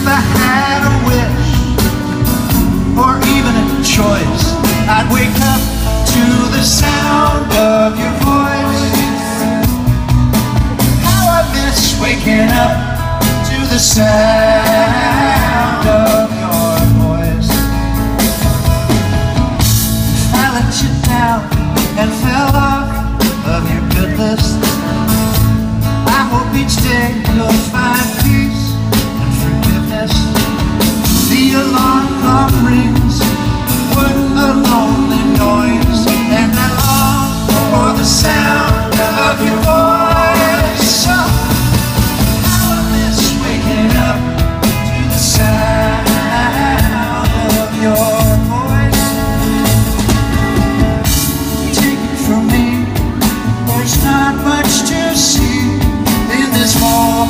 If I had a wish, or even a choice, I'd wake up to the sound of your voice. How I miss waking up to the sound of your voice. I let you down and fell off of your good list. I hope each day you'll find peace and forgiveness. The alarm clock rings, what a lonely noise, and I long for the sound of your voice. So how I miss waking up to the sound of your voice. Take it from me, there's not much to see in this world.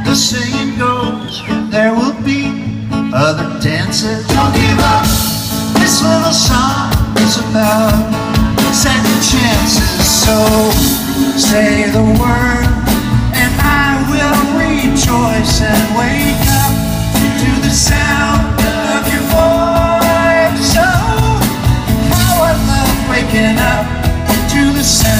The saying goes, there will be other dances. Don't give up. This little song is about second chances. So say the word and I will rejoice and wake up to the sound of your voice. So how I love waking up to the sound